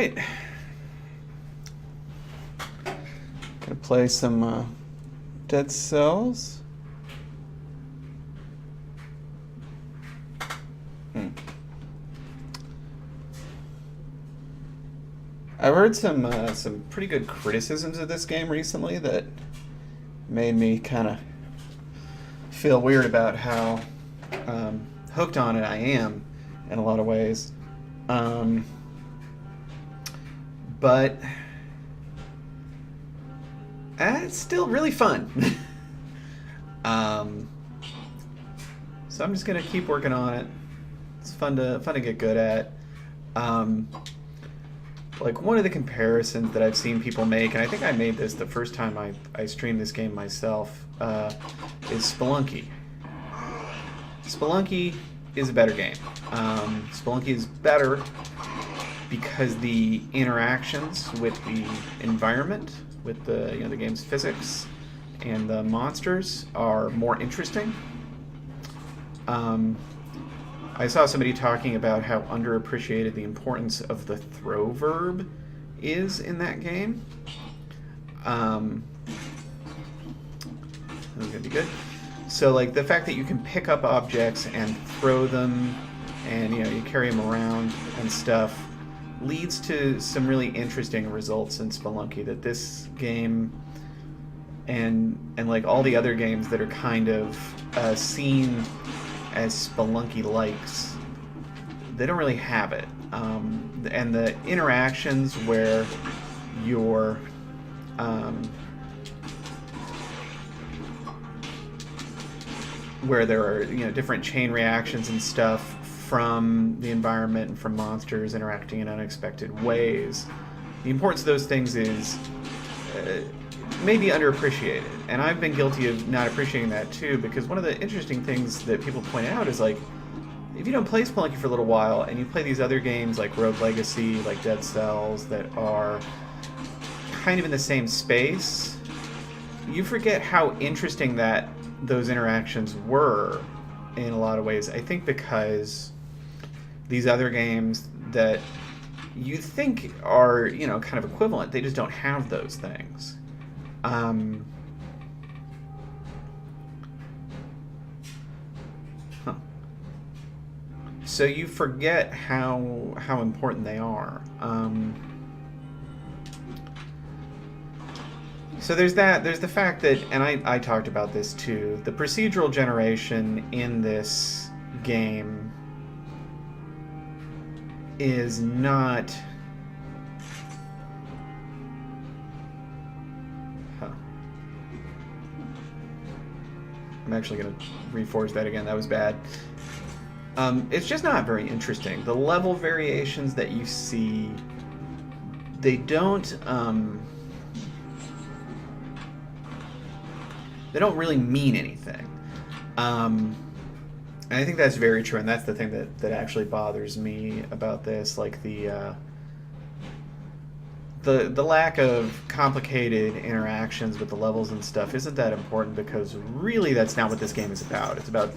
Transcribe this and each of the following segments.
right. Gonna play some Dead Cells. I've heard some pretty good criticisms of this game recently that made me kind of feel weird about how hooked on it I am in a lot of ways. But it's still really fun. um, so I'm just gonna keep working on it. It's fun to get good at. Like one of the comparisons that I've seen people make, and I think I made this the first time I streamed this game myself, is Spelunky. Spelunky is a better game. Spelunky is better because the interactions with the environment, with the game's physics, and the monsters are more interesting. I saw somebody talking about how underappreciated the importance of the throw verb is in that game. That's gonna be good. So, like, the fact that you can pick up objects and throw them, and you carry them around and stuff, leads to some really interesting results in Spelunky. That this game and like all the other games that are kind of seen as Spelunky likes, they don't really have it. And the interactions where you're where there are different chain reactions and stuff from the environment and from monsters interacting in unexpected ways. The importance of those things is maybe underappreciated, and I've been guilty of not appreciating that too, because one of the interesting things that people point out is, like, if you don't play Spelunky for a little while and you play these other games like Rogue Legacy, like Dead Cells, that are kind of in the same space, you forget how interesting that those interactions were in a lot of ways. I think because these other games that you think are kind of equivalent, they just don't have those things. So you forget how important they are. So there's that. There's the fact that, and I talked about this too, the procedural generation in this game is not... I'm actually going to reforge that again. That was bad. It's just not very interesting. The level variations that you see, they don't really mean anything. And I think that's very true, and that's the thing that actually bothers me about this. Like the lack of complicated interactions with the levels and stuff isn't that important, because really that's not what this game is about. It's about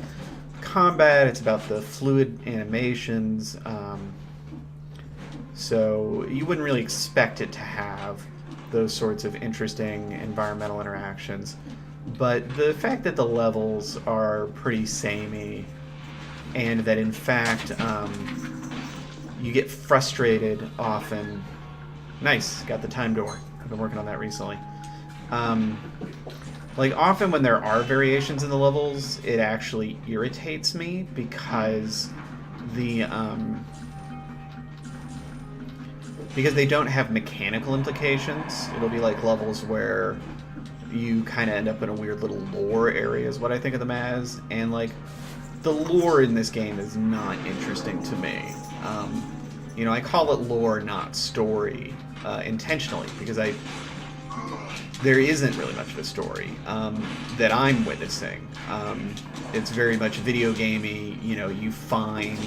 combat, it's about the fluid animations, so you wouldn't really expect it to have those sorts of interesting environmental interactions. But the fact that the levels are pretty samey, and that in fact you get frustrated often. Nice, got the time door. I've been working on that recently. Like, often when there are variations in the levels, it actually irritates me, because because they don't have mechanical implications. It'll be like levels where you kind of end up in a weird little lore area, is what I think of them as, and like the lore in this game is not interesting to me. I call it lore, not story, intentionally, because there isn't really much of a story that I'm witnessing. It's very much video gamey. You find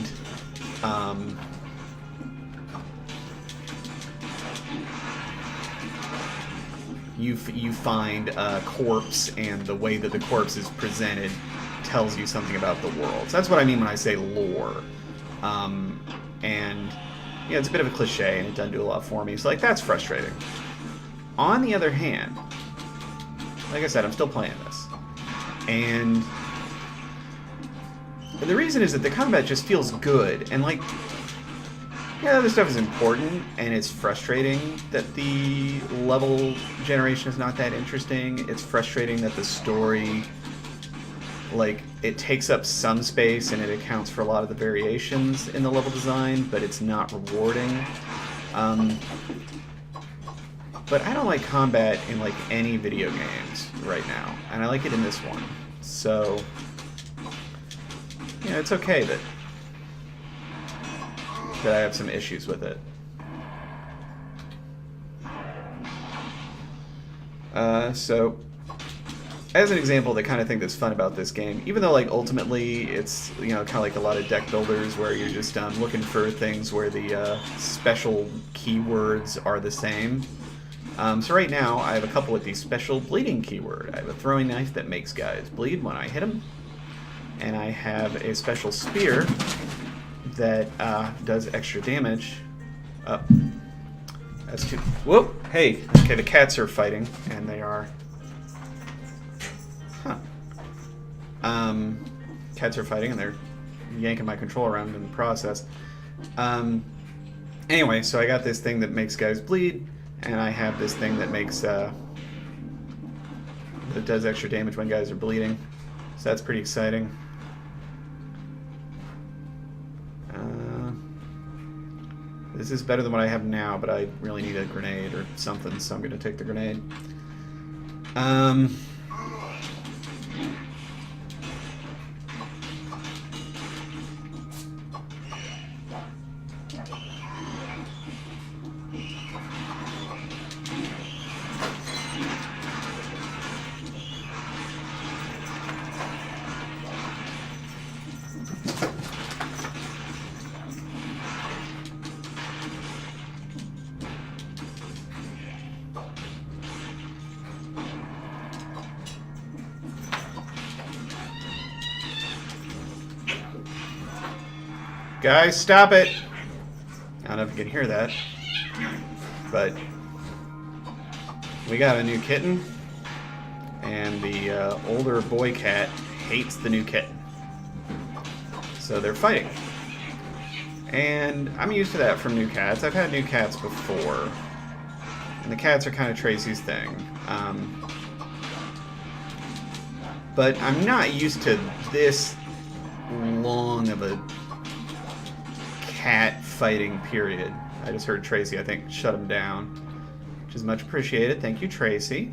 you find a corpse, and the way that the corpse is presented tells you something about the world. So that's what I mean when I say lore. And you know, it's a bit of a cliche and it doesn't do a lot for me. So like that's frustrating. On the other hand, like I said, I'm still playing this. And the reason is that the combat just feels good. And like, yeah, other stuff is important, and it's frustrating that the level generation is not that interesting. It's frustrating that the story, like, it takes up some space and it accounts for a lot of the variations in the level design, but it's not rewarding. But I don't like combat in, like, any video games right now, and I like it in this one. So, you know, it's okay that I have some issues with it. So, as an example, the kind of thing that's fun about this game, even though like ultimately it's, you know, kind of like a lot of deck builders where you're just looking for things where the special keywords are the same. So right now I have a couple with the special bleeding keyword. I have a throwing knife that makes guys bleed when I hit them, and I have a special spear that does extra damage. Oh, that's too. Whoop! Hey, okay, the cats are fighting, and they are. Huh. Cats are fighting, and they're yanking my controller around in the process. Anyway, so I got this thing that makes guys bleed, and I have this thing that makes that does extra damage when guys are bleeding. So that's pretty exciting. This is better than what I have now, but I really need a grenade or something, so I'm going to take the grenade. Guys, stop it! I don't know if you can hear that, but we got a new kitten, and the older boy cat hates the new kitten. So they're fighting. And I'm used to that from new cats. I've had new cats before, and the cats are kind of Tracy's thing. But I'm not used to this long of a cat fighting period. I just heard Tracy, I think, shut him down, which is much appreciated. Thank you, Tracy.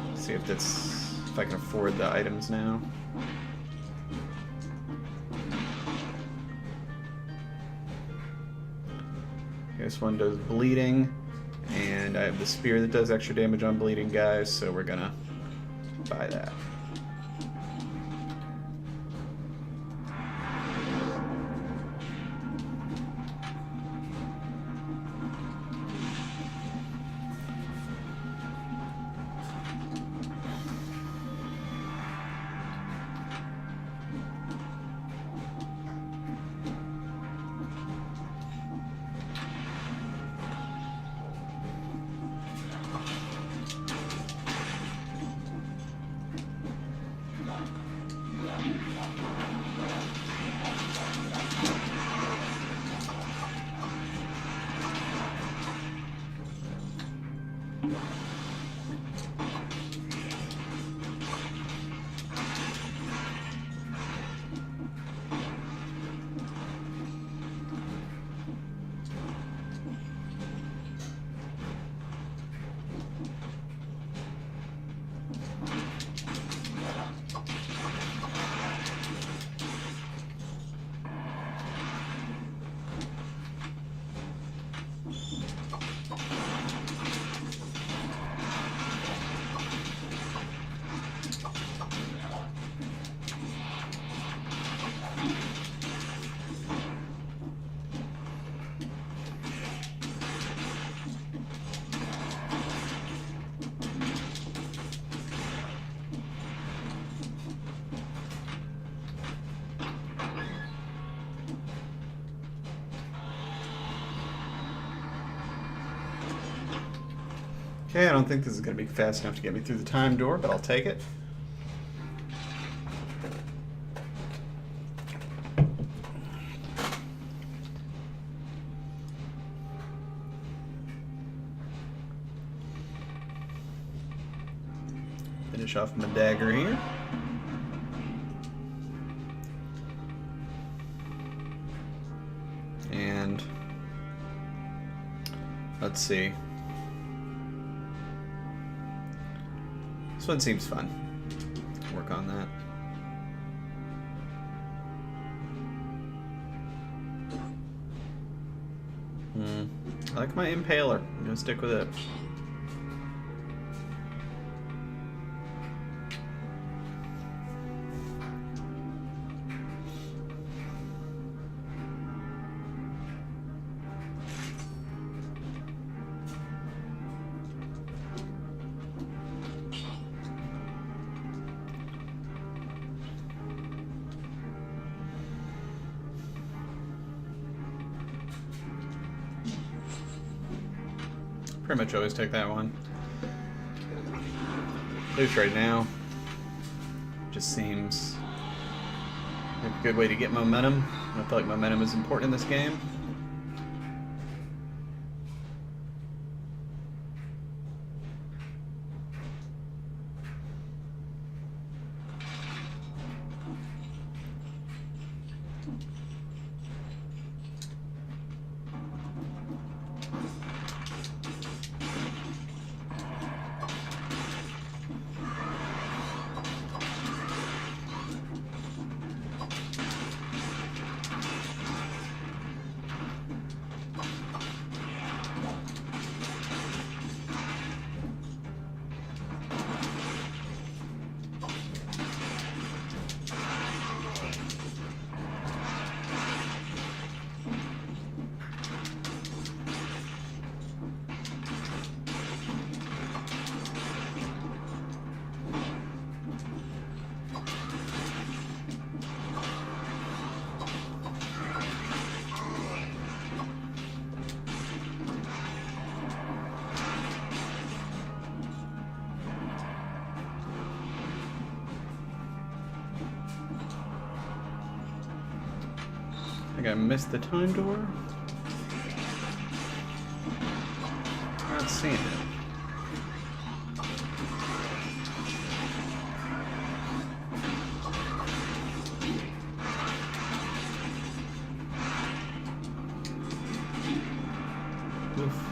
Let's see if I can afford the items now. This one does bleeding, and I have the spear that does extra damage on bleeding guys, so we're gonna buy that. Okay, I don't think this is going to be fast enough to get me through the time door, but I'll take it. Finish off my dagger here. And let's see. This one seems fun. Work on that. I like my impaler. I'm gonna stick with it. Pretty much always take that one. Loose right now. Just seems like a good way to get momentum. I feel like momentum is important in this game. I think I missed the time door. Not seeing it. Oof.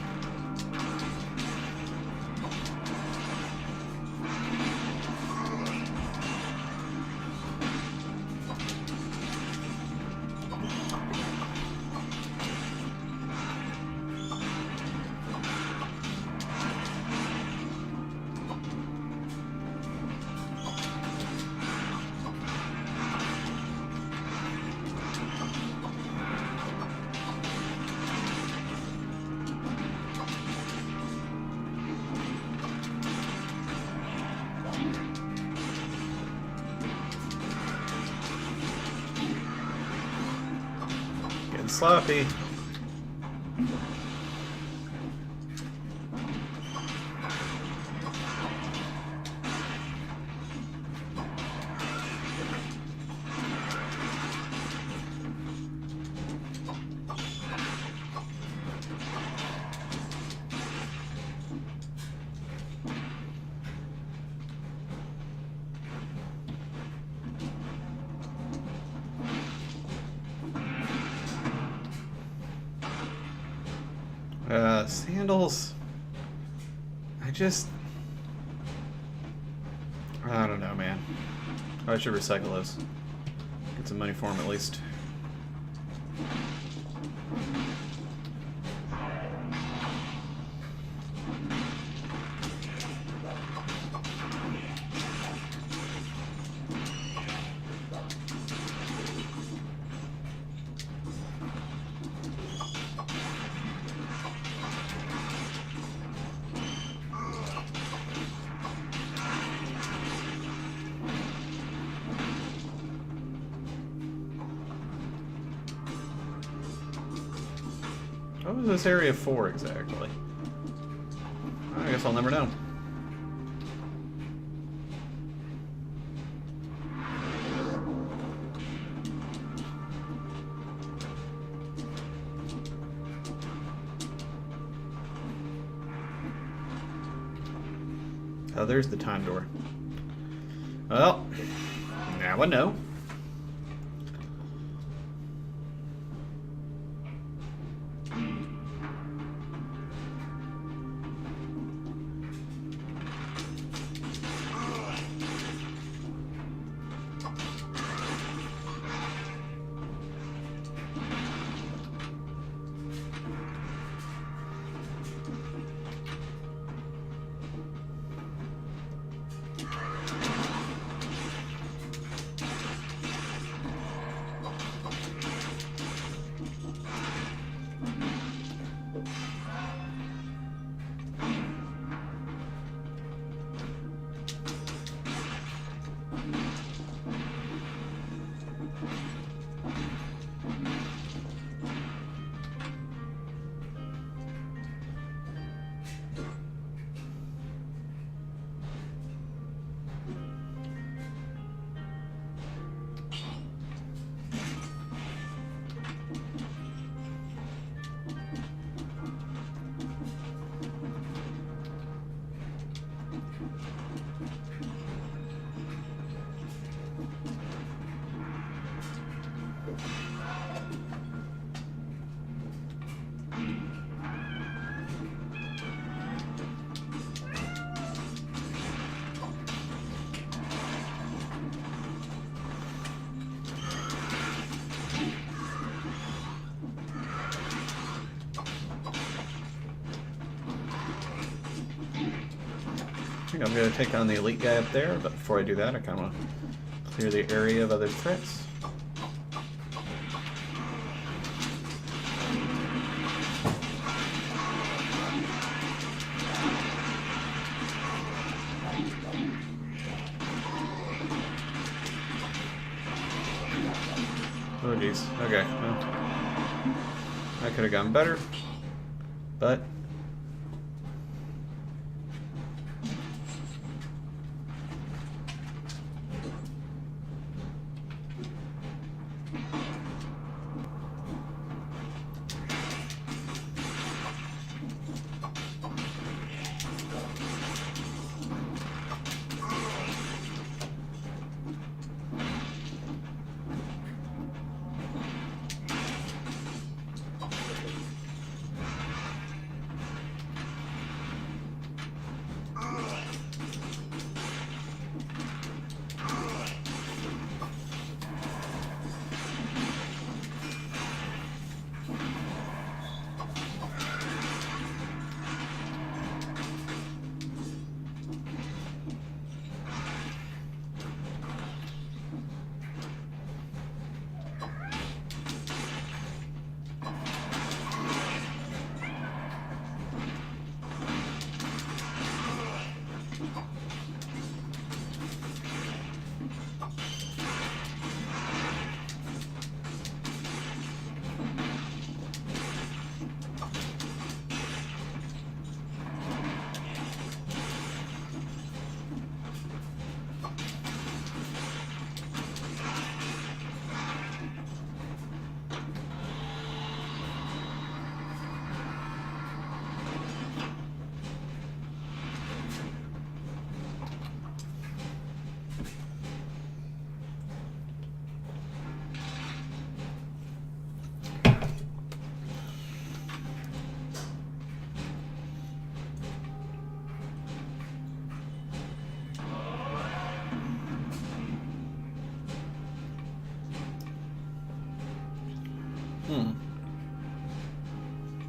Getting sloppy. Sandals. I don't know, man. I should recycle those. Get some money for them at least. What was this area for exactly? I guess I'll never know. Oh, there's the time door. Well, now I know. I think I'm going to take on the elite guy up there, but before I do that, I kind of want to clear the area of other threats. Oh geez, okay, well, I could have gone better, but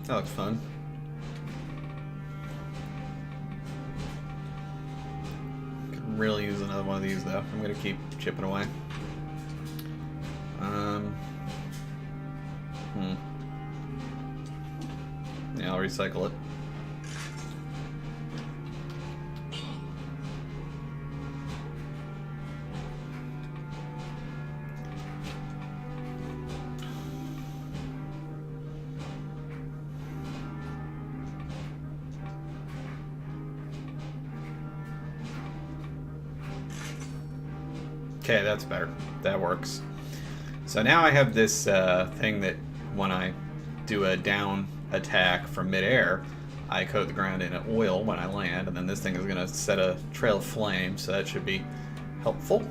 that looks fun. Could really use another one of these though. I'm gonna keep chipping away. Yeah, I'll recycle it. Okay, that's better. That works. So now I have this thing that when I do a down attack from midair, I coat the ground in oil when I land, and then this thing is going to set a trail of flame, so that should be helpful.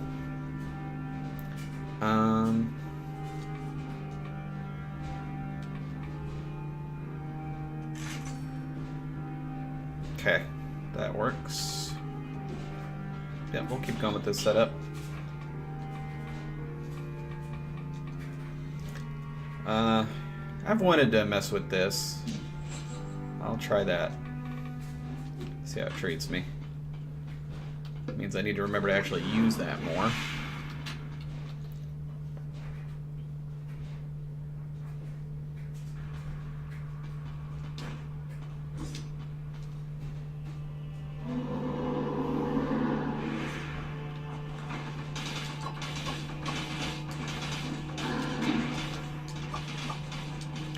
Okay, that works. Yeah, we'll keep going with this setup. I've wanted to mess with this. I'll try that. See how it treats me. It means I need to remember to actually use that more.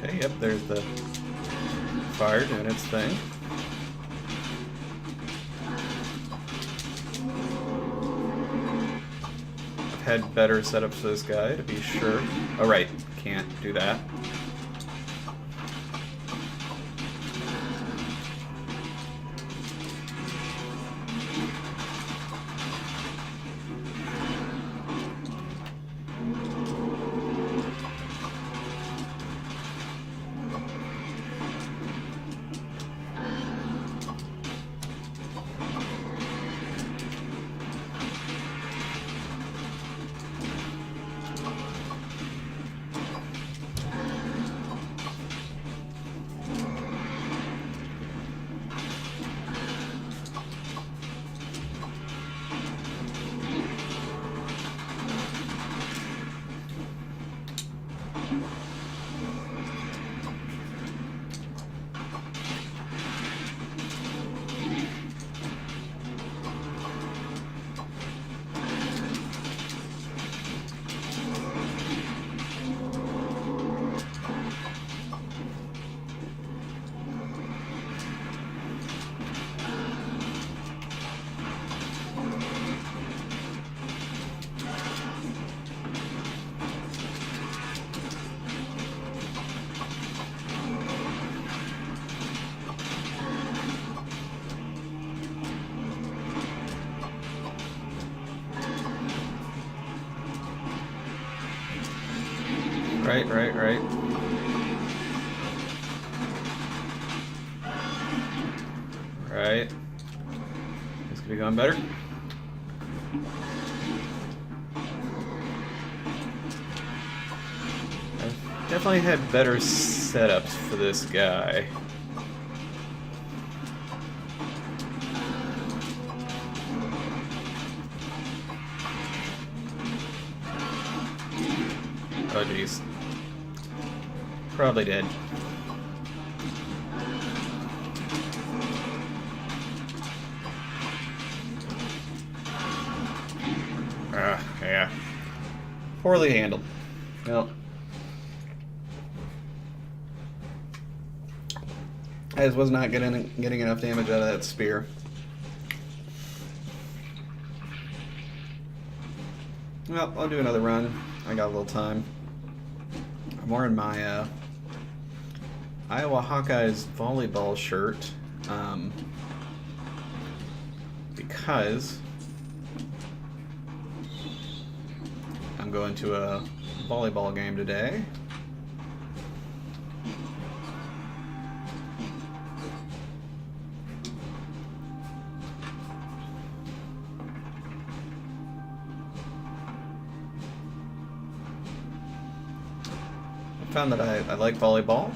Okay, yep, there's the fire doing its thing. I've had better setups for this guy, to be sure. Oh, right, can't do that. Right. Right. This could be going better. I've definitely had better setups for this guy. Oh geez. Probably dead. Yeah. Poorly handled. Well, I just was not getting enough damage out of that spear. Well, I'll do another run. I got a little time. I'm wearing my Iowa Hawkeyes volleyball shirt because I'm going to a volleyball game today. I found that I like volleyball.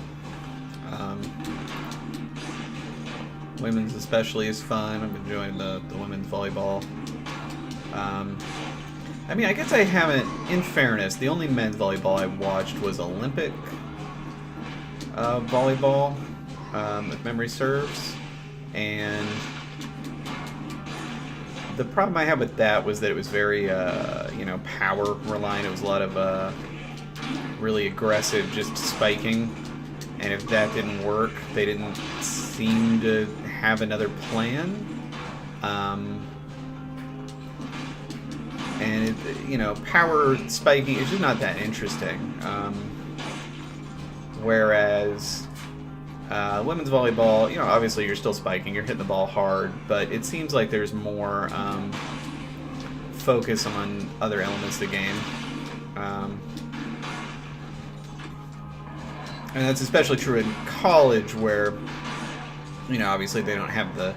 Women's especially is fun. I'm enjoying the women's volleyball. I mean, I guess I haven't, in fairness, the only men's volleyball I watched was Olympic volleyball, if memory serves. And the problem I had with that was that it was very, power reliant. It was a lot of really aggressive, just spiking. And if that didn't work, they didn't seem to have another plan. and power spiking is just not that interesting. Whereas women's volleyball, obviously you're still spiking, you're hitting the ball hard, but it seems like there's more focus on other elements of the game. And that's especially true in college, where, obviously they don't have the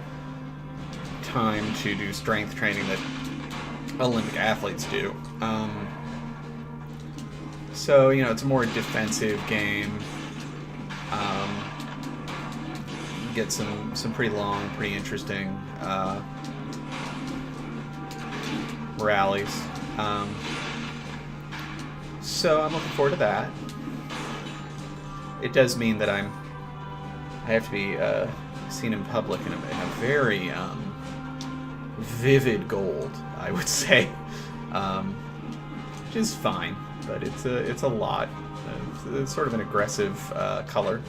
time to do strength training that Olympic athletes do. So, it's a more defensive game. You get some pretty long, pretty interesting rallies. So I'm looking forward to that. It does mean that I have to be seen in public in a very vivid gold, I would say, which is fine, but it's a lot. It's sort of an aggressive color.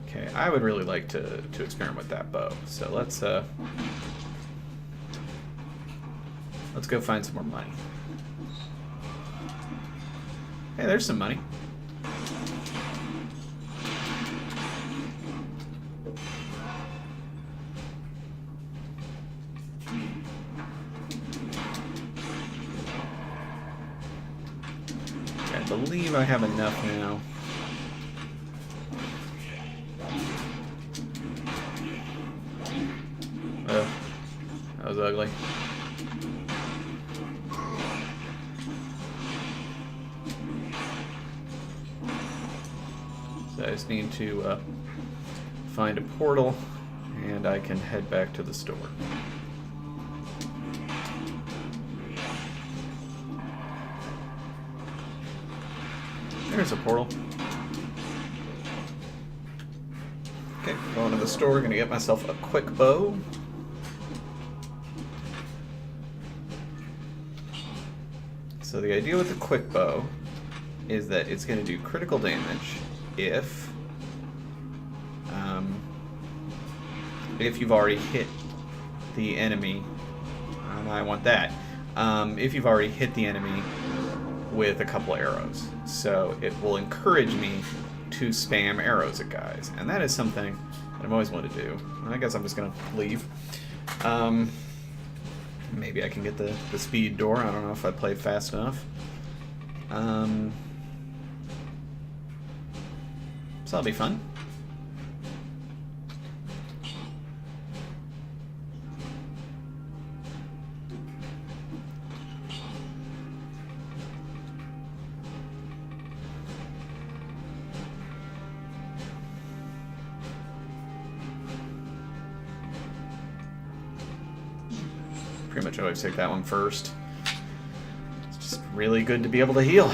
Okay, I would really like to experiment with that bow. So let's go find some more money. Hey, there's some money. I believe I have enough now. Ugh, that was ugly. So I just need to find a portal, and I can head back to the store. There's a portal. Okay, going to the store, gonna get myself a quick bow. So the idea with the quick bow is that it's gonna do critical damage if you've already hit the enemy, and I want that. If you've already hit the enemy with a couple arrows. So it will encourage me to spam arrows at guys. And that is something that I've always wanted to do. I guess I'm just going to leave. Maybe I can get the speed door. I don't know if I played fast enough. So that'll be fun. Pretty much always take that one first. It's just really good to be able to heal.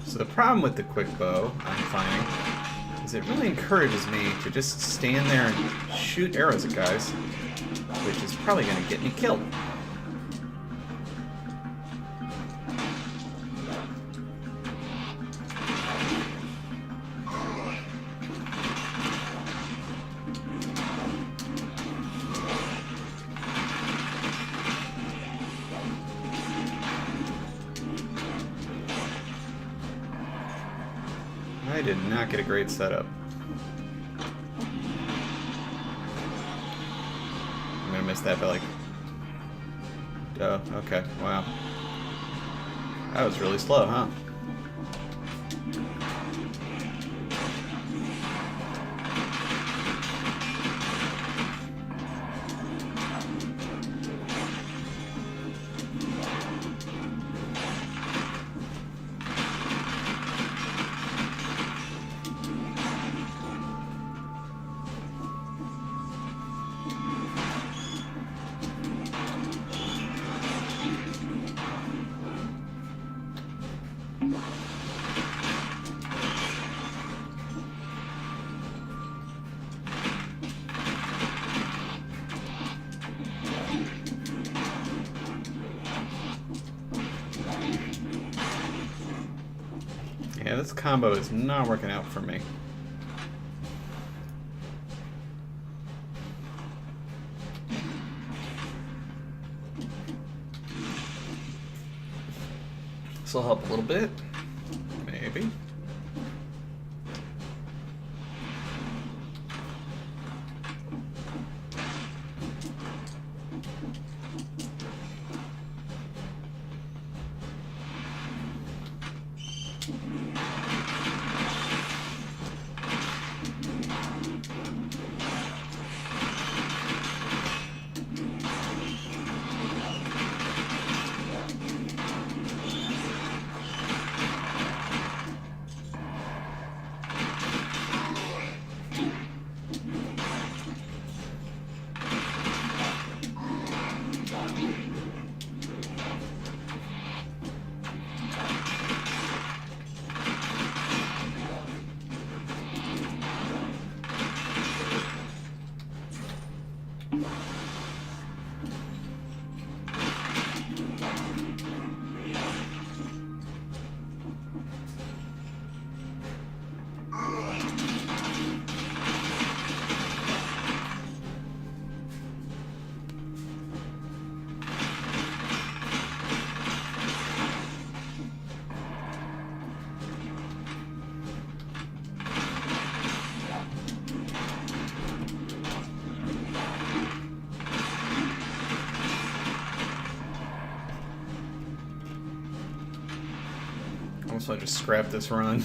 So the problem with the quick bow, I'm finding, is it really encourages me to just stand there and shoot arrows at guys, which is probably going to get me killed. I did not get a great setup. I'm gonna miss that by like... Oh, okay, wow. That was really slow, huh? this combo is not working out for me. This will help a little bit. Maybe. So I just scrapped this run,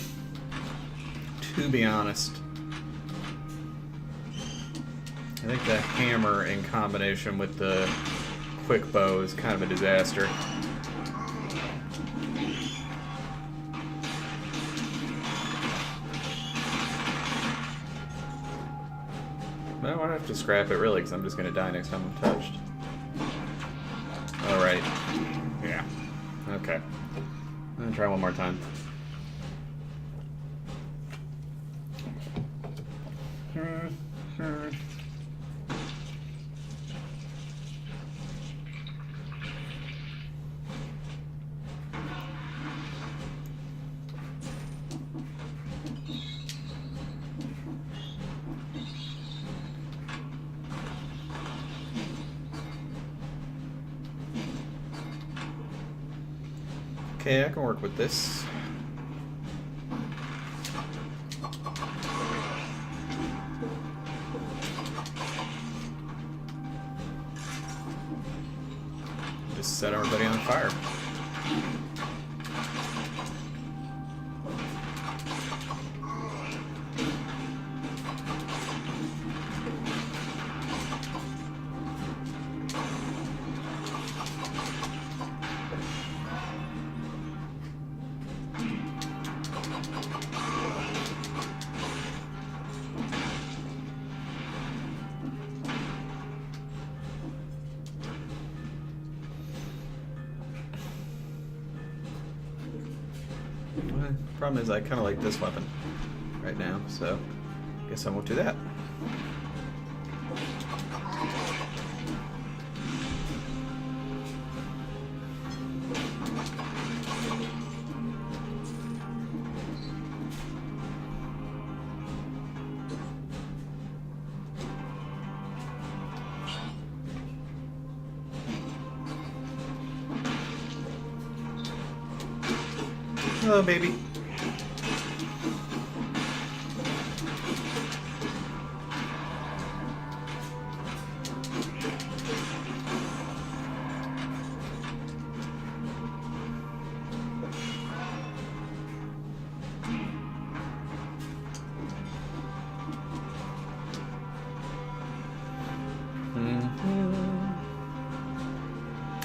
to be honest. I think the hammer in combination with the quick bow is kind of a disaster. But I won't have to scrap it really, because I'm just going to die next time I'm touched. Alright. Yeah. Okay. I'm gonna try one more time. Okay, I can work with this. Just set everybody on fire. Problem is I kind of like this weapon right now, so I guess I won't do that. Hello, baby.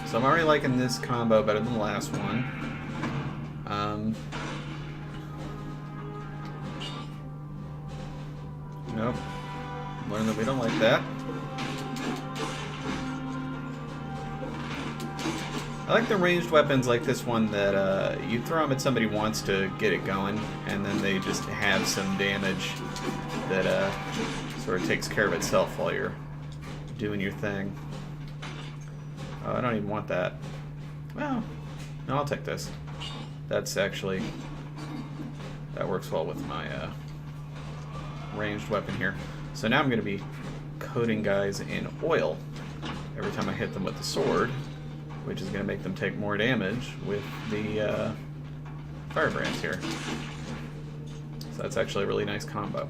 So I'm already liking this combo better than the last one. Nope. Learn that we don't like that. I like the ranged weapons like this one that you throw them at somebody once to get it going, and then they just have some damage that sort of takes care of itself while you're doing your thing. Oh, I don't even want that. Well, no, I'll take this. That's actually That works well with my ranged weapon here. So now I'm going to be coating guys in oil every time I hit them with the sword, which is going to make them take more damage with the firebrands here. So that's actually a really nice combo.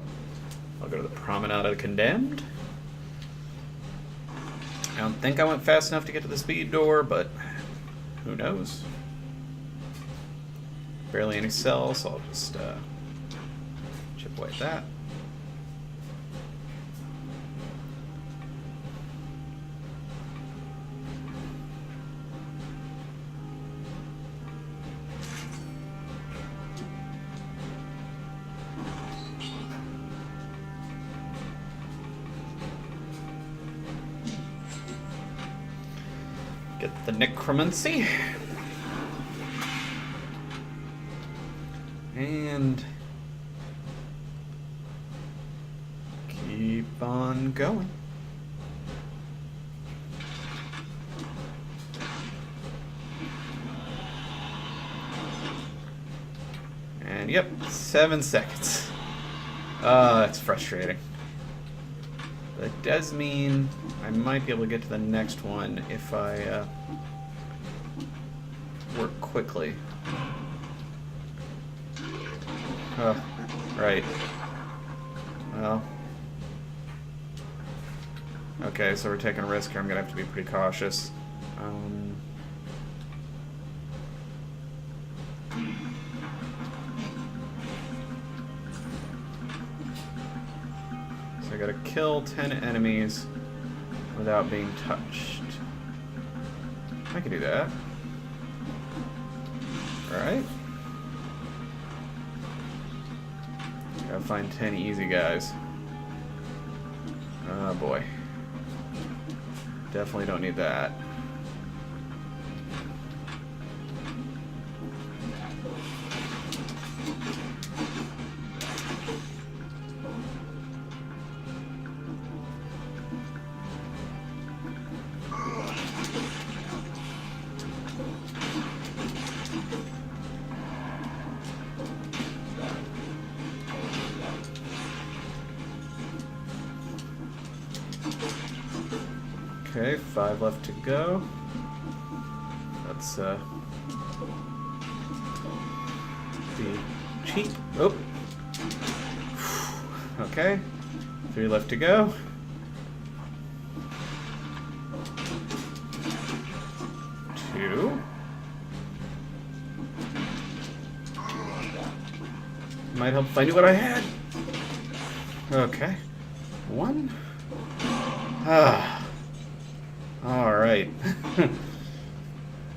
I'll go to the Promenade of the Condemned. I don't think I went fast enough to get to the speed door, but who knows? Barely any cells, so I'll just chip away at that. Get the necromancy. And keep on going. And yep, 7 seconds. That's frustrating. That does mean I might be able to get to the next one if I work quickly. Oh, right. Well. Okay, so we're taking a risk here. I'm going to have to be pretty cautious. So I got to kill 10 enemies without being touched. I can do that. Alright. Gotta find 10 easy guys. Oh boy. Definitely don't need that. Okay, 5 left to go. Let's be cheap. Oh. Okay. 3 left to go. Two. Might help if I knew what I had. Okay. 1. Ah. All right.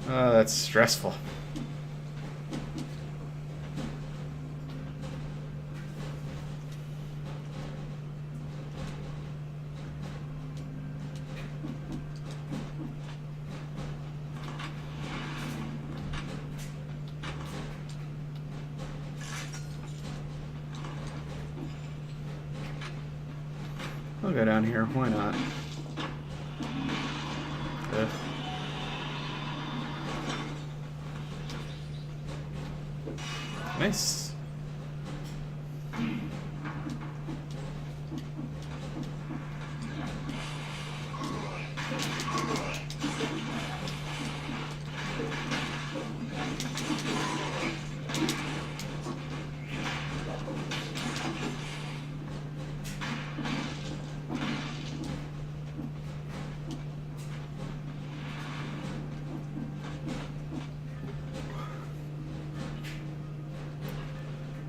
Oh, that's stressful. I'll go down here. Why not? Nice.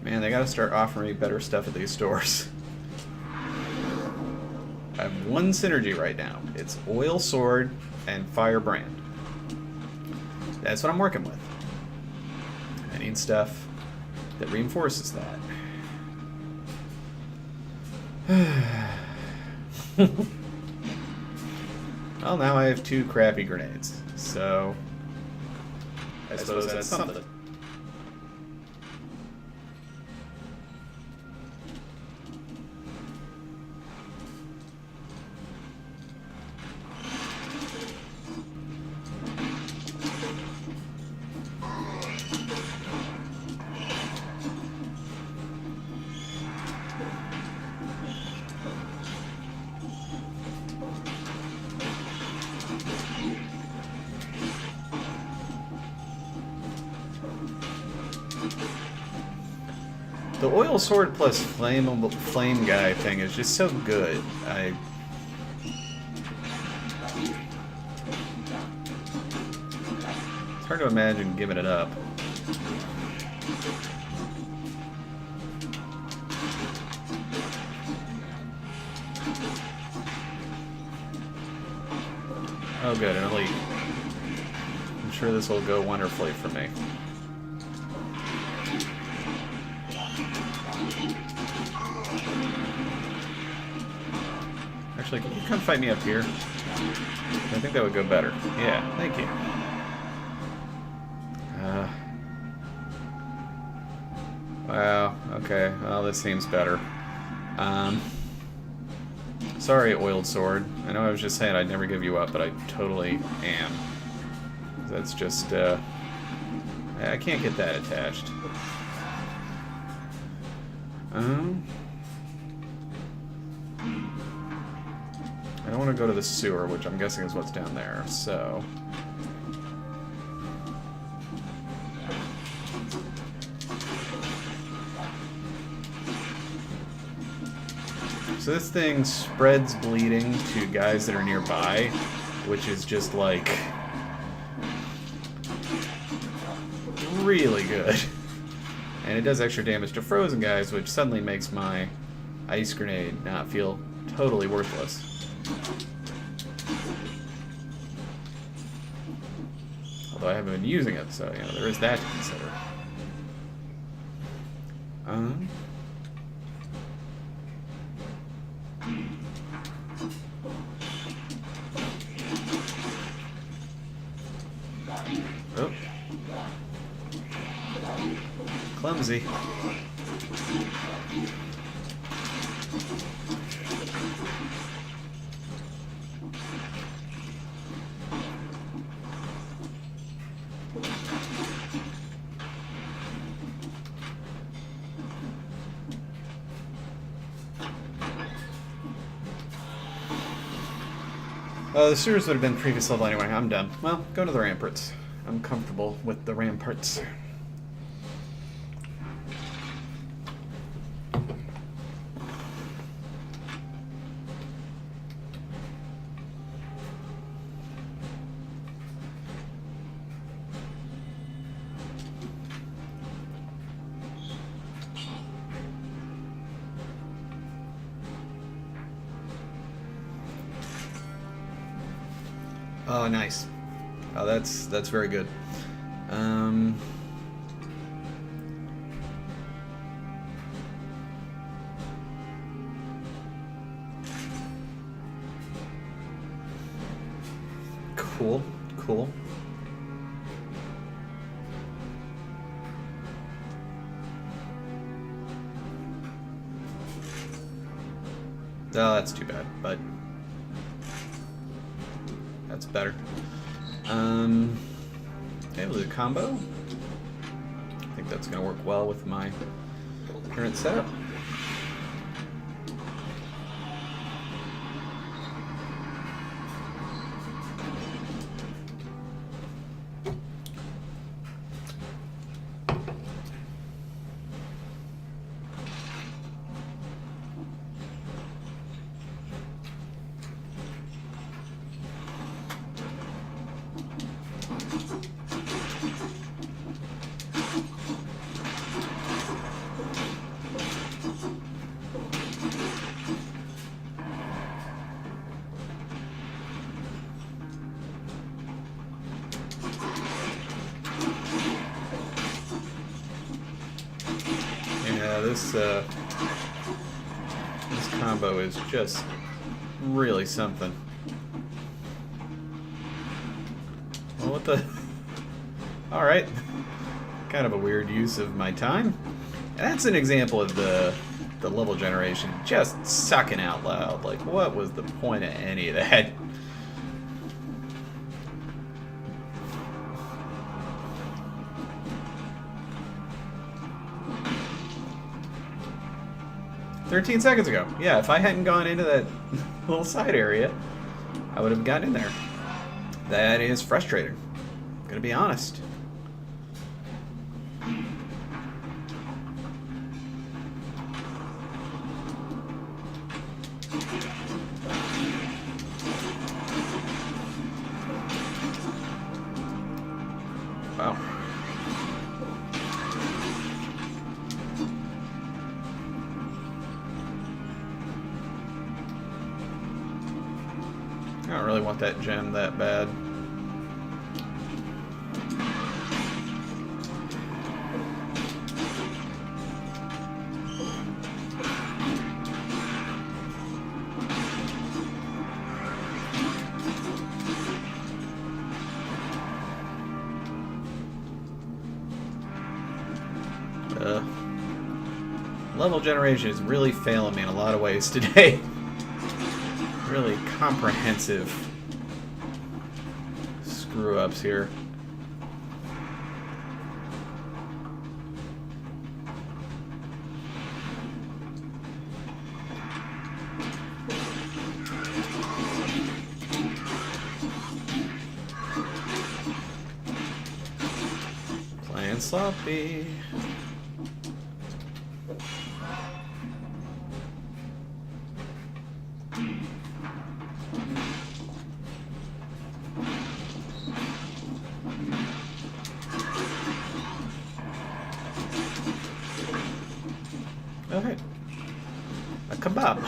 Man, they gotta start offering me better stuff at these stores. I have 1 synergy right now. It's oil sword and firebrand. That's what I'm working with. I need stuff that reinforces that. Well, now I have 2 crappy grenades, so I suppose that's something. The oil sword plus flame guy thing is just so good. It's hard to imagine giving it up. Oh good, an elite. I'm sure this will go wonderfully for me. Actually, can you come fight me up here? I think that would go better. Yeah, thank you. Wow, okay. Well, this seems better. Sorry, Oiled Sword. I know I was just saying I'd never give you up, but I totally am. That's just, I can't get that attached. I don't want to go to the sewer, which I'm guessing is what's down there, so... So this thing spreads bleeding to guys that are nearby, which is just like really good. And it does extra damage to frozen guys, which suddenly makes my ice grenade not feel totally worthless. Although I haven't been using it, so you know there is that to consider. Oh. Clumsy. The sewers would have been previous level anyway. I'm done. Well, go to the ramparts. I'm comfortable with the ramparts. Oh, nice. Oh, that's very good. Cool, cool. Oh, that's too bad, but that's better. Okay, we'll do a combo. I think that's going to work well with my current setup. This combo is just really something. Well, what the? All right, kind of a weird use of my time. That's an example of the level generation just sucking out loud. Like, what was the point of any of that? "13 seconds ago." Yeah, if I hadn't gone into that little side area, I would have gotten in there. That is frustrating. I'm gonna be honest. I don't really want that gem that bad. Level generation is really failing me in a lot of ways today. Really comprehensive screw-ups here. Playing sloppy. Okay. A kebab.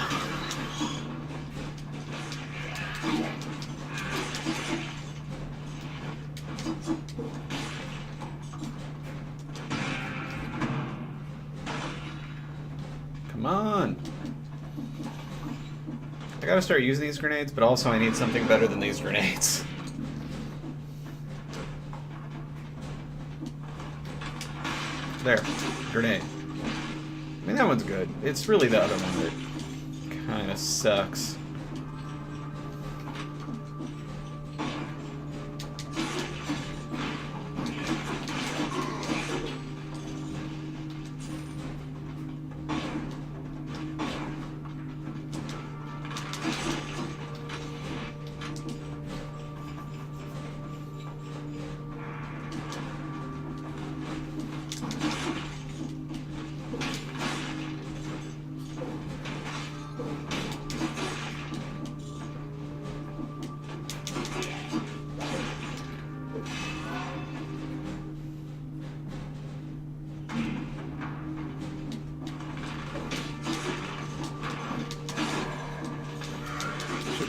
Come on. I gotta start using these grenades, but also I need something better than these grenades. There. Grenade. I mean, that one's good. It's really the other one that kind of sucks.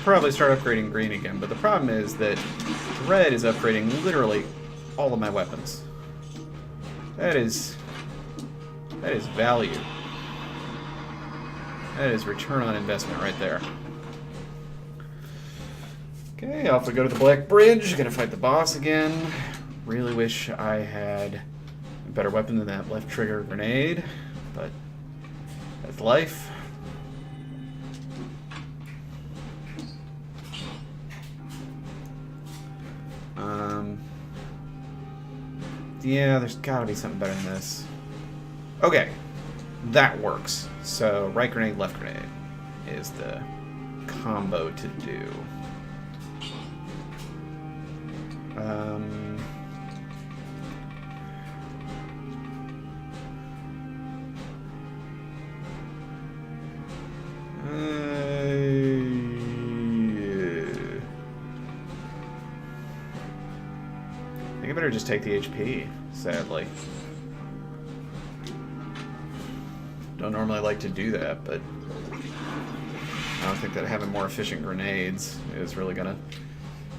Probably start upgrading green again, but the problem is that red is upgrading literally all of my weapons. That is value. That is return on investment right there. Okay, off we go to the Black Bridge. Gonna fight the boss again. Really wish I had a better weapon than that left trigger grenade, but that's life. Yeah, there's gotta be something better than this. Okay, that works. So, right grenade, left grenade is the combo to do. I think I better just take the HP, sadly. Don't normally like to do that, but I don't think that having more efficient grenades is really gonna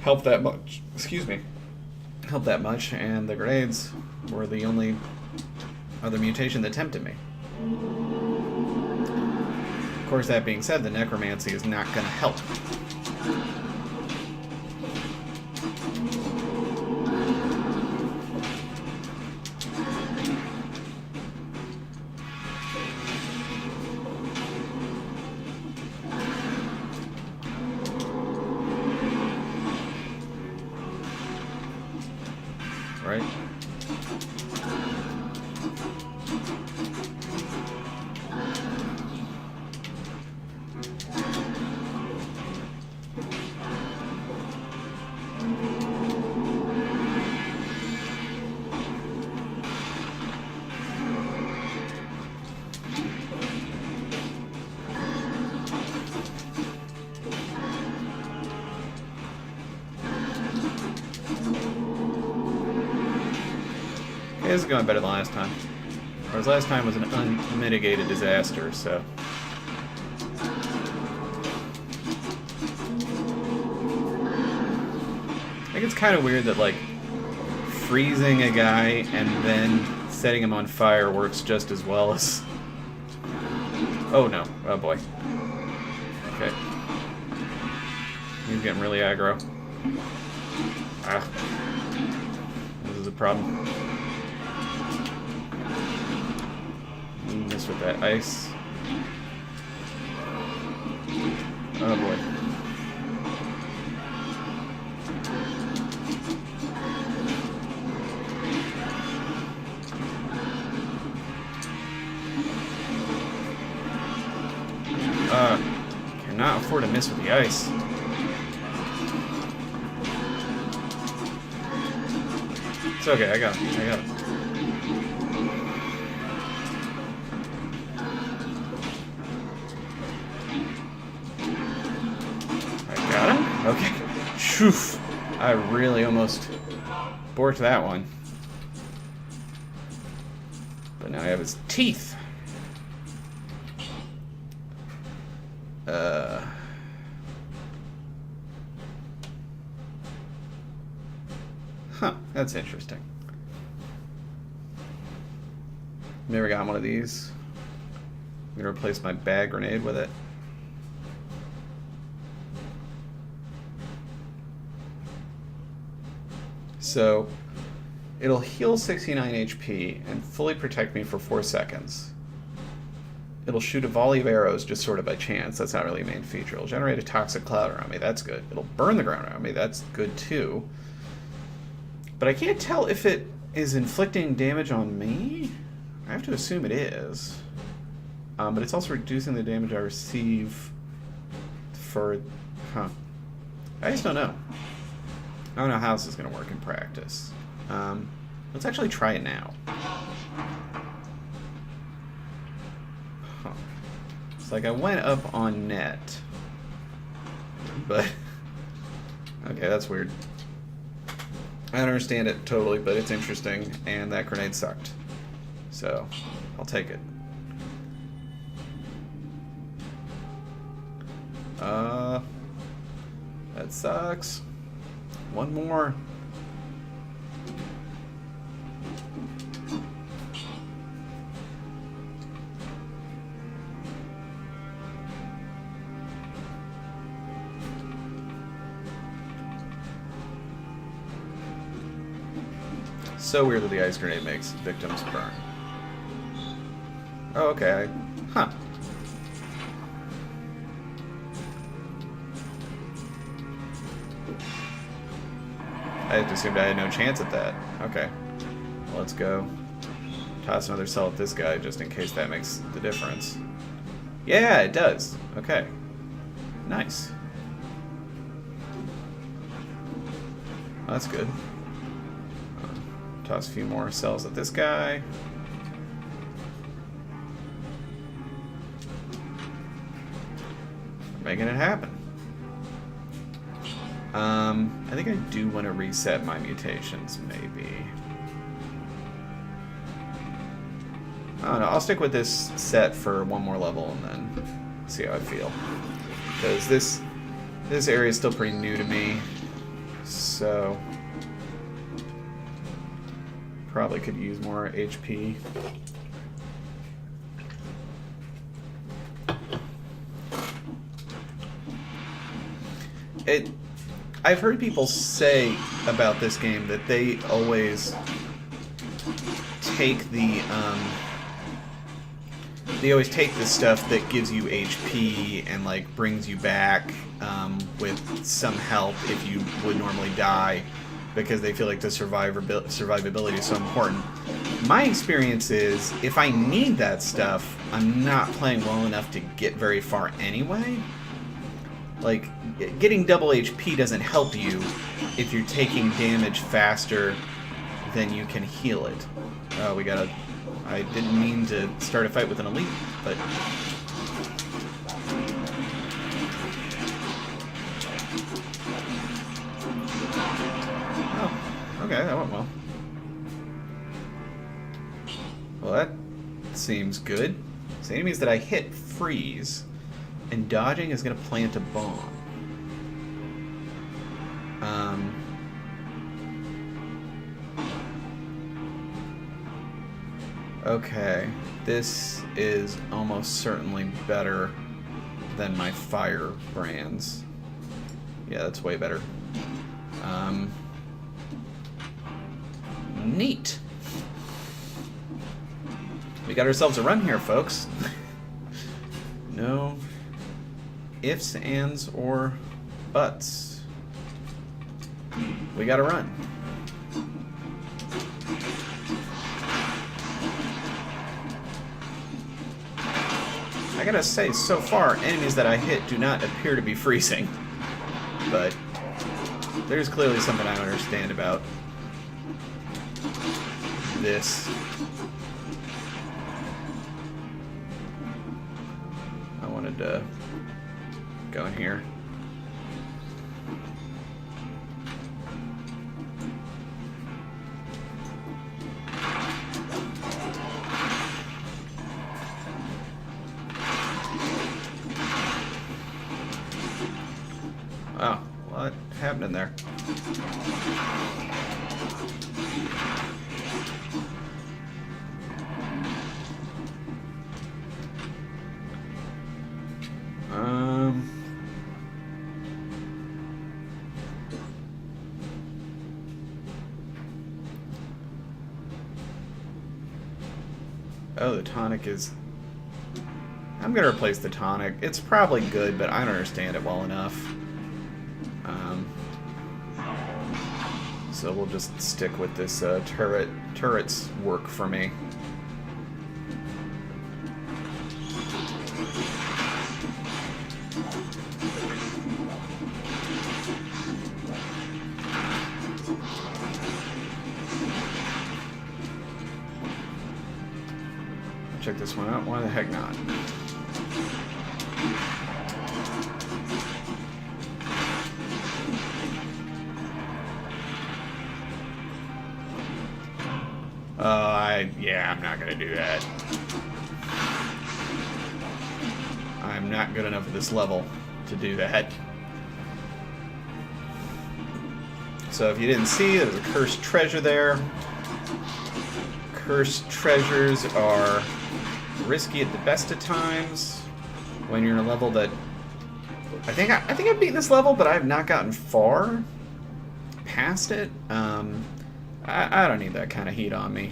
help that much. Excuse me. Help that much, and the grenades were the only other mutation that tempted me. Of course, that being said, the necromancy is not gonna help. Right? This is going better than last time. Whereas last time was an unmitigated disaster, so. think it's kind of weird that, like, freezing a guy and then setting him on fire works just as well as... Oh, no. Oh, boy. Okay. He's getting really aggro. Ah. This is a problem. Miss with that ice. Oh, boy. Cannot afford to miss with the ice. It's okay, I got him. I got him. I got him? Okay. Shoof. I really almost borked that one. But now I have his teeth. Huh, that's interesting. Never got one of these. I'm gonna replace my bag grenade with it. So, it'll heal 69 HP and fully protect me for 4 seconds. It'll shoot a volley of arrows just sort of by chance. That's not really a main feature. It'll generate a toxic cloud around me. That's good. It'll burn the ground around me. That's good too. But I can't tell if it is inflicting damage on me. I have to assume it is. But it's also reducing the damage I receive for... Huh. I just don't know. I don't know how this is going to work in practice. Let's actually try it now. Huh. It's like I went up on net. But... Okay, that's weird. I don't understand it totally, but it's interesting, and that grenade sucked. So, I'll take it. That sucks. One more. So weird that the ice grenade makes victims burn. Oh, okay. Huh. I had assumed I had no chance at that. Okay. Let's go. Toss another cell at this guy just in case that makes the difference. Yeah, it does. Okay. Nice. Well, that's good. Toss a few more cells at this guy. Making it happen. I think I do want to reset my mutations, maybe. I don't know, I'll stick with this set for one more level and then see how I feel. Because this area is still pretty new to me, so probably could use more HP. I've heard people say about this game that they always take the stuff that gives you HP and like brings you back with some help if you would normally die, because they feel like the survivability is so important. My experience is if I need that stuff, I'm not playing well enough to get very far anyway. Like, getting double HP doesn't help you if you're taking damage faster than you can heal it. Oh, we gotta... I didn't mean to start a fight with an elite, but... Oh, okay, that went well. Well, that seems good. So enemies that I hit freeze. And dodging is going to plant a bomb. Okay, this is almost certainly better than my fire brands. Yeah, that's way better. Neat. We got ourselves a run here, folks. No ifs, ands, or buts. We got a run. I gotta say, so far, enemies that I hit do not appear to be freezing. But there's clearly something I don't understand about this. I wanted to go in here. Oh, what happened in there? Oh, the tonic is... I'm gonna replace the tonic. It's probably good, but I don't understand it well enough. So we'll just stick with this turrets work for me. Check this one out. Why the heck not? Yeah, I'm not gonna do that. I'm not good enough at this level to do that. So if you didn't see, there's a cursed treasure there. Cursed treasures are risky at the best of times when you're in a level that I think I've beaten this level, but I have not gotten far past it. I don't need that kind of heat on me.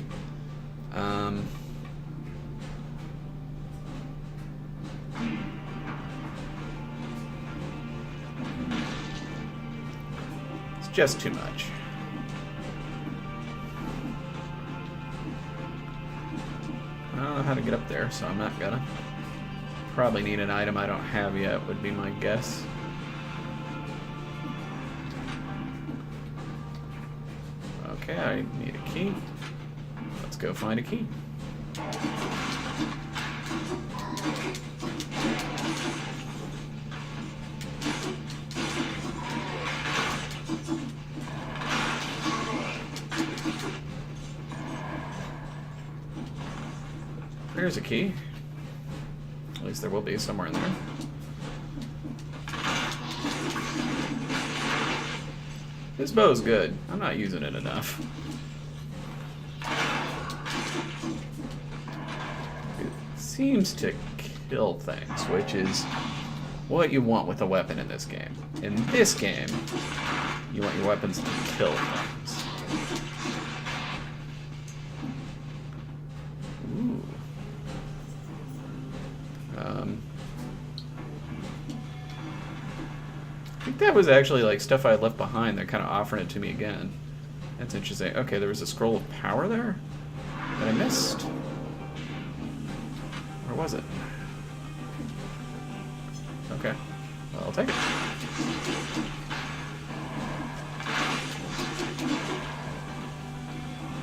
It's just too much. I don't know how to get up there, so I'm not gonna. Probably need an item I don't have yet, would be my guess. Okay, I need a key. Let's go find a key. There's a key. At least there will be somewhere in there. This bow's good. I'm not using it enough. It seems to kill things, which is what you want with a weapon in this game. In this game, you want your weapons to kill things. Ooh. I think that was actually like stuff I left behind. They're kind of offering it to me again. That's interesting. Okay, there was a scroll of power there that I missed. Or was it? Okay, well, I'll take it.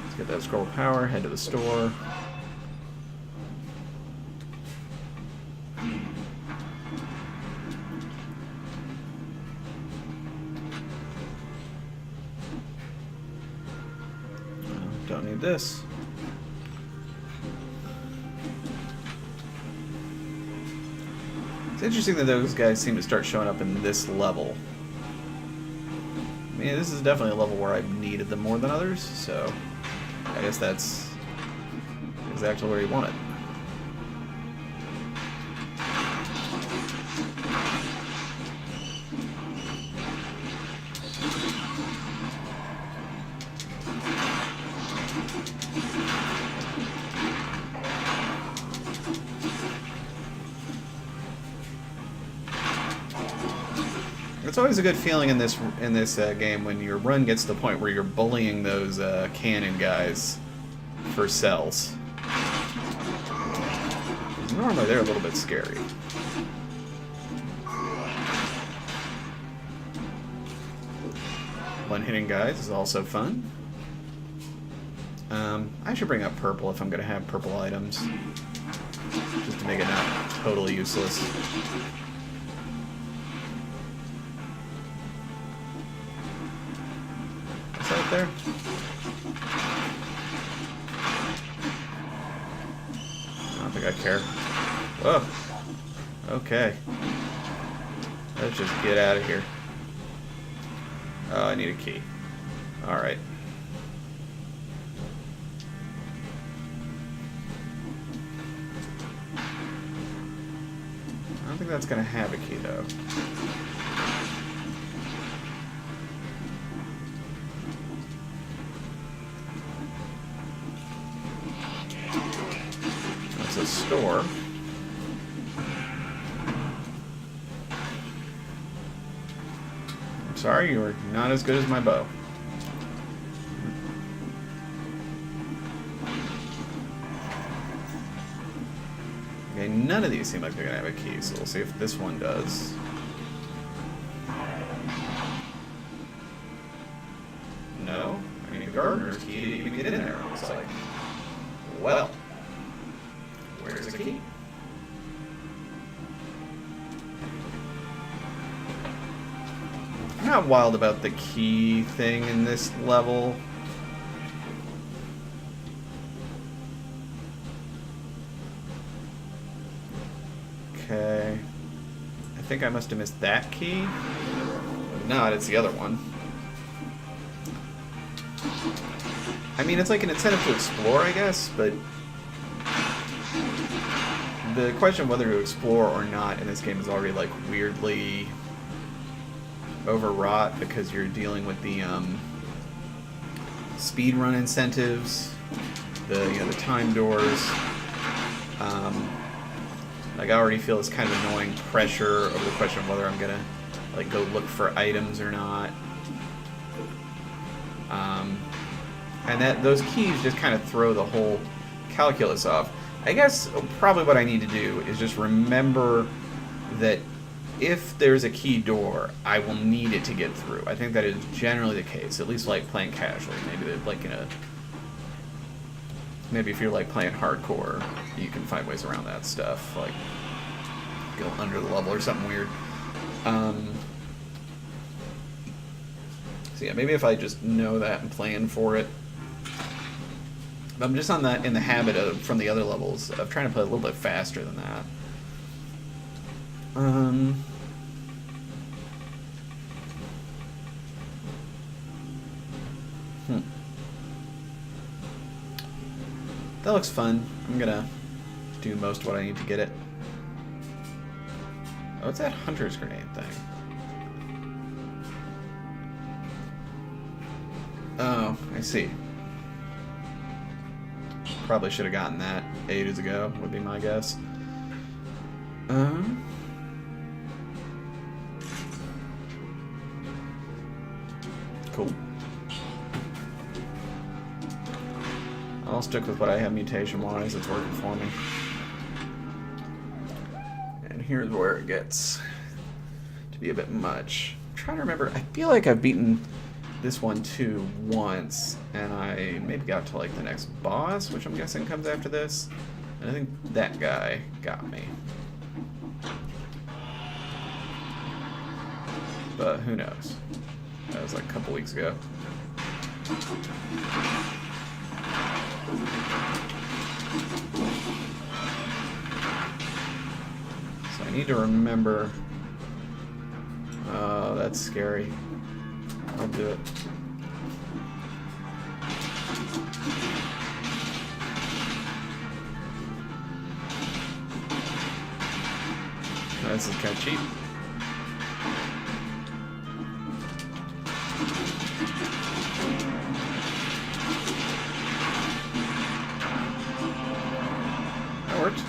Let's get that scroll of power, head to the store. Don't need this. It's interesting that those guys seem to start showing up in this level. I mean, this is definitely a level where I've needed them more than others, so I guess that's exactly where you want it. It's always a good feeling in this game when your run gets to the point where you're bullying those cannon guys for cells. Normally they're a little bit scary. One-hitting guys is also fun. I should bring up purple if I'm going to have purple items, just to make it not totally useless. Right there. I don't think I care. Whoa. Okay. Let's just get out of here. Oh, I need a key. Alright. I don't think that's going to have a key, though. That's a store. I'm sorry, you are not as good as my bow. Okay, none of these seem like they're going to have a key, so we'll see if this one does. No? I mean, a gardener's key to even get in there, it looks like. Well, where's the key? I'm not wild about the key thing in this level. Okay. I think I must have missed that key. If not, it's the other one. I mean, it's like an incentive to explore, I guess, but the question of whether to explore or not in this game is already, like, weirdly overwrought because you're dealing with the speedrun incentives, the time doors. Like, I already feel this kind of annoying pressure over the question of whether I'm gonna like go look for items or not. And that those keys just kind of throw the whole calculus off. I guess probably what I need to do is just remember that if there's a key door, I will need it to get through. I think that is generally the case, at least like playing casually. Maybe if you're like playing hardcore, you can find ways around that stuff, like go under the level or something weird. So yeah, maybe if I just know that and plan for it. I'm just in the habit of, from the other levels, of trying to play a little bit faster than that. That looks fun. I'm gonna do most of what I need to get it. Oh, it's that hunter's grenade thing. Oh, I see. Probably should have gotten that ages ago, would be my guess. Cool. I'll stick with what I have mutation-wise. It's working for me. And here's where it gets to be a bit much. I'm trying to remember. I feel like I've beaten this one too once, and I maybe got to like the next boss, which I'm guessing comes after this. And I think that guy got me. But who knows? That was like a couple weeks ago. So I need to remember. Oh, that's scary. I'll do it. this is kind of cheap. That worked.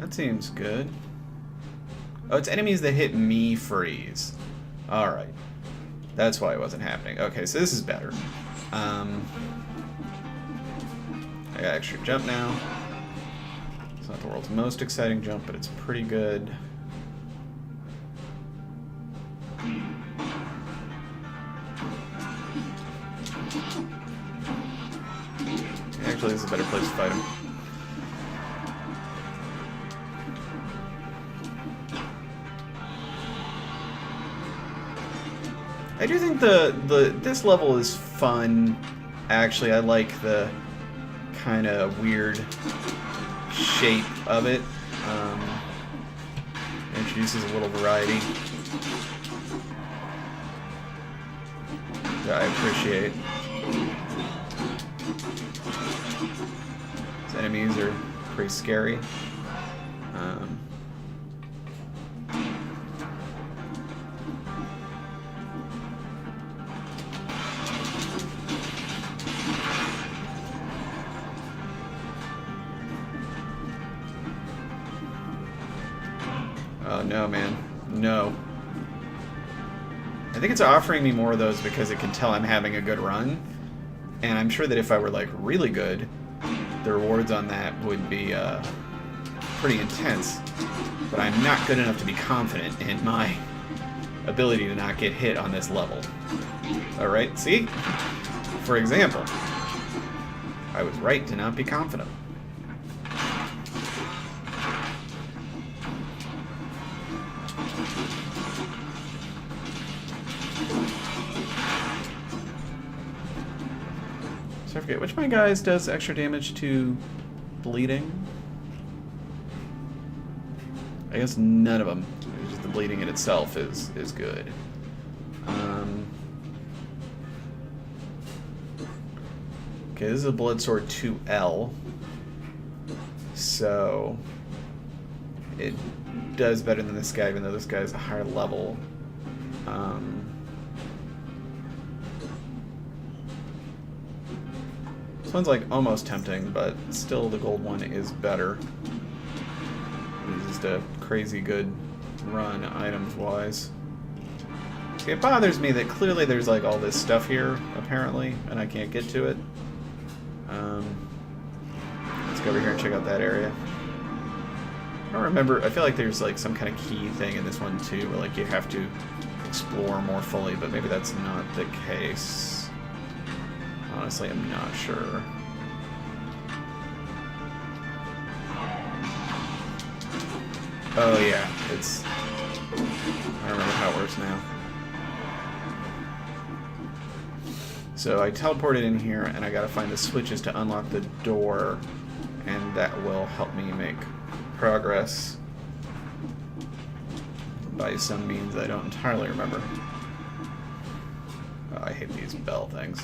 That seems good. Oh, it's enemies that hit me freeze. Alright. That's why it wasn't happening. Okay, so this is better. I got extra jump now. It's not the world's most exciting jump, but it's pretty good. Actually, this is a better place to fight him. I do think this level is fun. Actually, I like the kind of weird shape of it. Introduces a little variety that I appreciate. These enemies are pretty scary. Oh, no, man. No. I think it's offering me more of those because it can tell I'm having a good run. And I'm sure that if I were, like, really good, the rewards on that would be pretty intense. But I'm not good enough to be confident in my ability to not get hit on this level. Alright, see? For example, I was right to not be confident. So I forget, which of my guys does extra damage to bleeding? I guess none of them. Just the bleeding in itself is good. Okay, this is a Blood Sword 2L. So it does better than this guy, even though this guy's a higher level. This one's like almost tempting, but still the gold one is better. It's just a crazy good run items-wise. See, it bothers me that clearly there's like all this stuff here, apparently, and I can't get to it. Let's go over here and check out that area. I don't remember, I feel like there's like some kind of key thing in this one too, where like you have to explore more fully, but maybe that's not the case. Honestly, I'm not sure. Oh yeah, it's... I remember how it works now. So I teleported in here, and I gotta find the switches to unlock the door, and that will help me make progress by some means I don't entirely remember. Oh, I hate these bell things.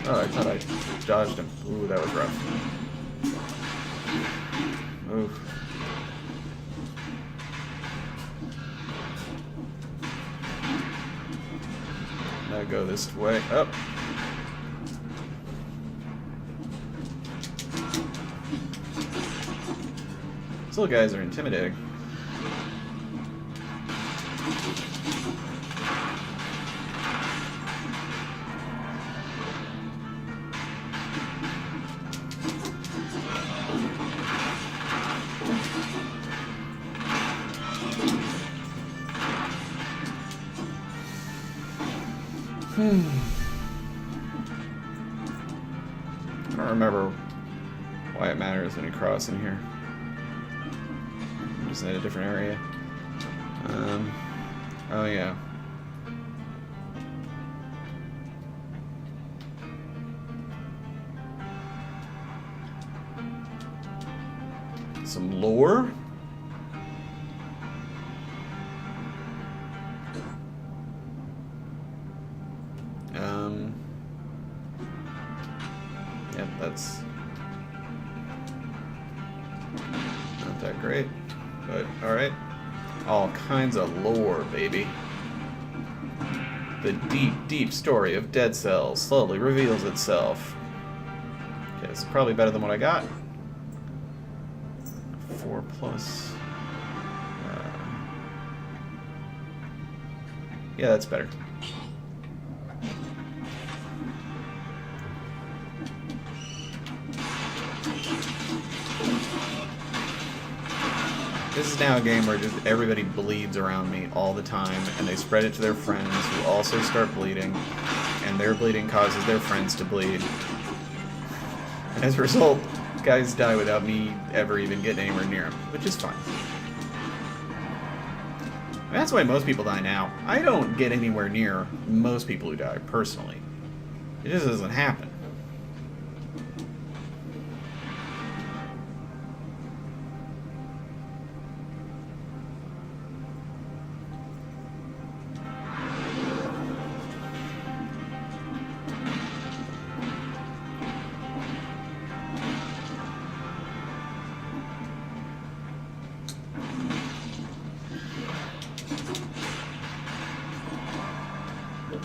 Oh, I thought I dodged him. Ooh, that was rough. Oof. Now go this way. Up. These little guys are intimidating. I don't remember why it matters when you cross in here. I'm just in a different area. Oh yeah. Some lore? that's not that great, but alright. All kinds of lore, baby. The deep, deep story of Dead Cells slowly reveals itself. Okay, it's probably better than what I got. 4 plus. Yeah, that's better. This is now a game where just everybody bleeds around me all the time, and they spread it to their friends who also start bleeding, and their bleeding causes their friends to bleed. And as a result, guys die without me ever even getting anywhere near them, which is fine. And that's why most people die now. I don't get anywhere near most people who die, personally. It just doesn't happen.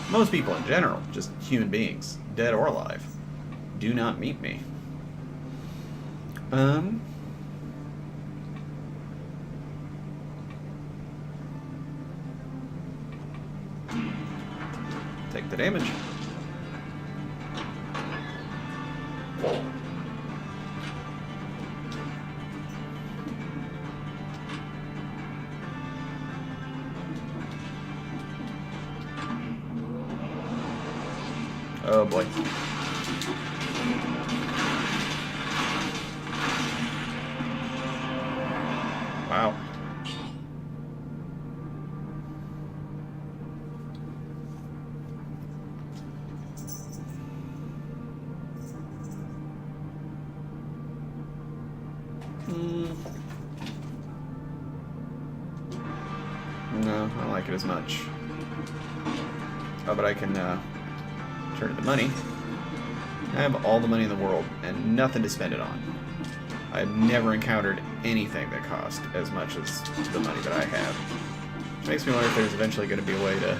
Most people in general, just human beings, dead or alive, do not meet me. Take the damage. Oh boy. Wow. No, I don't like it as much. Oh, but I can turn to the money. I have all the money in the world and nothing to spend it on. I've never encountered anything that cost as much as the money that I have. Which makes me wonder if there's eventually going to be a way to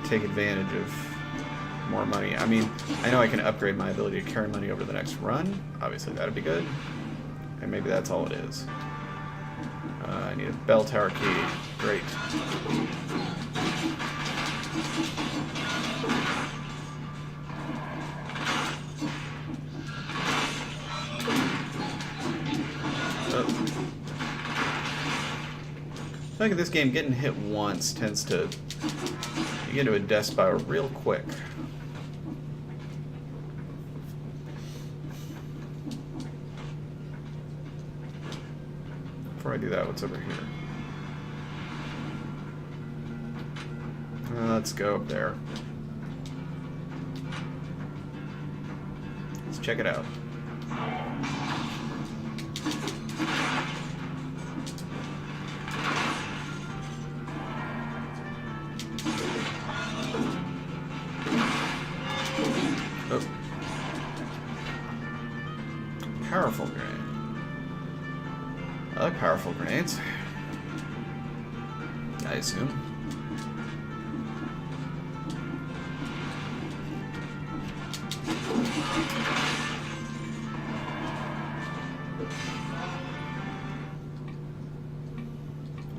take advantage of more money. I mean, I know I can upgrade my ability to carry money over the next run. Obviously, that'd be good. And maybe that's all it is. I need a bell tower key. Great. I think in this game, getting hit once tends to you get into a death spiral real quick. Before I do that, what's over here? Let's go up there. Let's check it out. Oh. Powerful grenade. I like powerful grenades. I assume.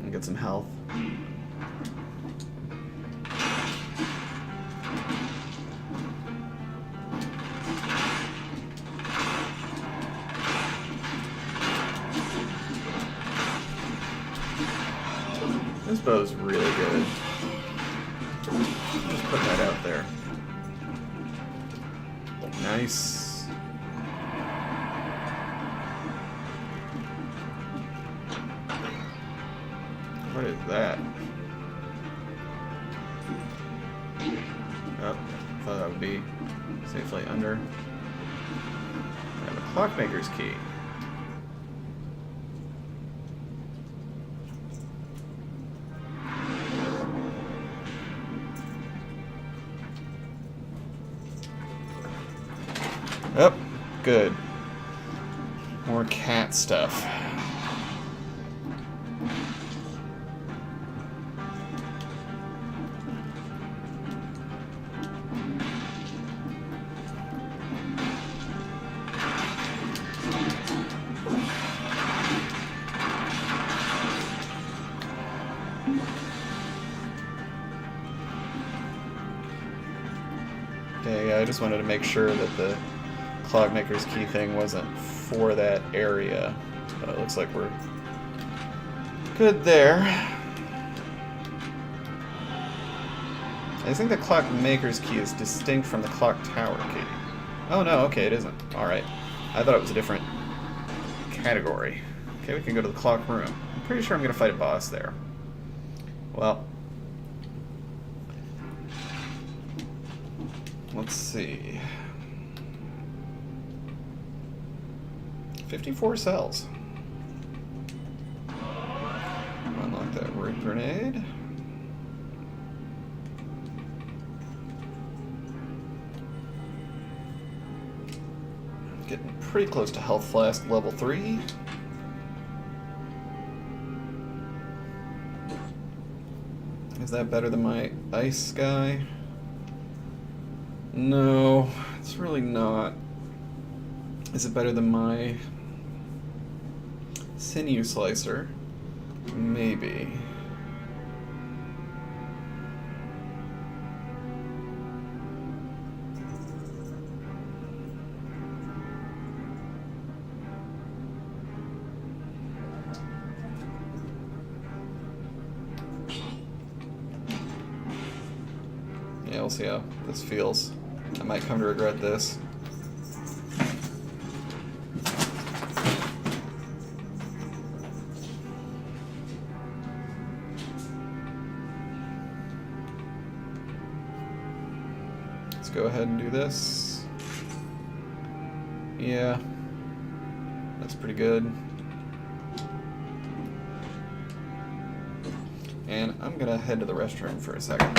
And get some health. This bow's really good. Just put that out there. Nice. What is that? Oh, thought that would be safely under. I have a clockmaker's key. Oh, good. More cat stuff. Okay, I just wanted to make sure that the Clockmaker's Key thing wasn't for that area. But it looks like we're good there. I think the Clockmaker's Key is distinct from the Clock Tower Key. Oh no, okay, it isn't. Alright. I thought it was a different category. Okay, we can go to the Clock Room. I'm pretty sure I'm going to fight a boss there. Well, let's see. 54 cells. Unlock that root grenade. Getting pretty close to Health Flask level 3. Is that better than my ice guy? No, it's really not. Is it better than my sinew slicer? Maybe. Yeah, we'll see how this feels. I might come to regret this. Let's go ahead and do this. Yeah, that's pretty good. And I'm gonna head to the restroom for a second.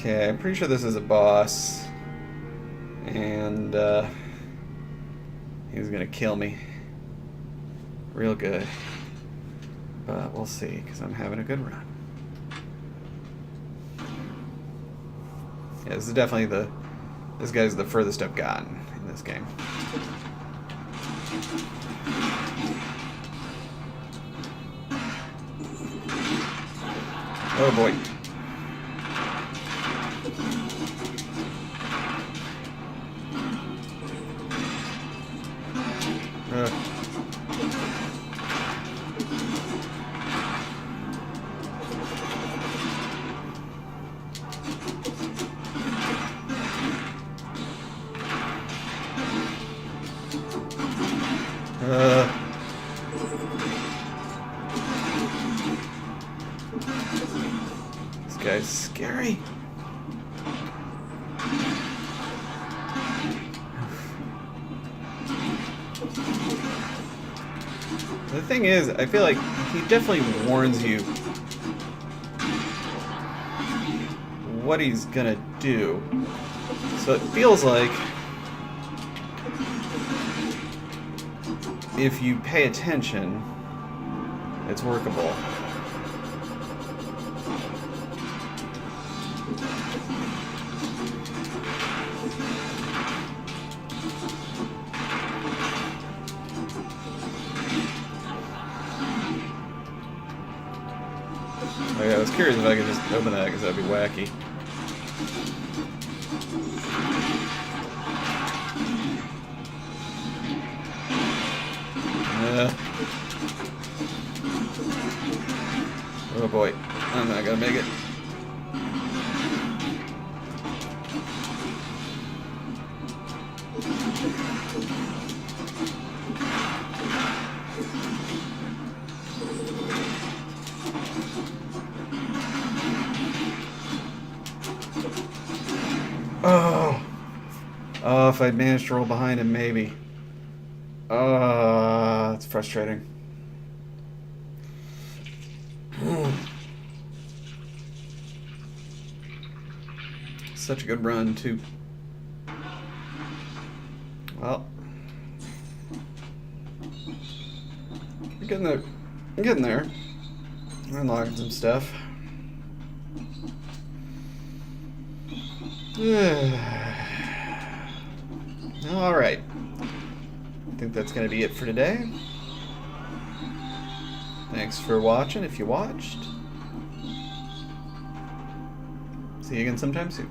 Okay, I'm pretty sure this is a boss. And, he's gonna kill me. Real good. But we'll see, because I'm having a good run. Yeah, this is definitely this guy's the furthest I've gotten in this game. Oh boy. This guy's scary. The thing is, I feel like he definitely warns you what he's gonna do. So it feels like if you pay attention, it's workable. Okay, I was curious if I could just open that because that'd be wacky. Oh boy, I'm not gonna make it. Oh, if I'd managed to roll behind him, maybe. That's frustrating. Such a good run, too. Well, I'm getting there. I'm getting there. I'm unlocking some stuff. Alright. I think that's going to be it for today. Thanks for watching if you watched. See you again sometime soon.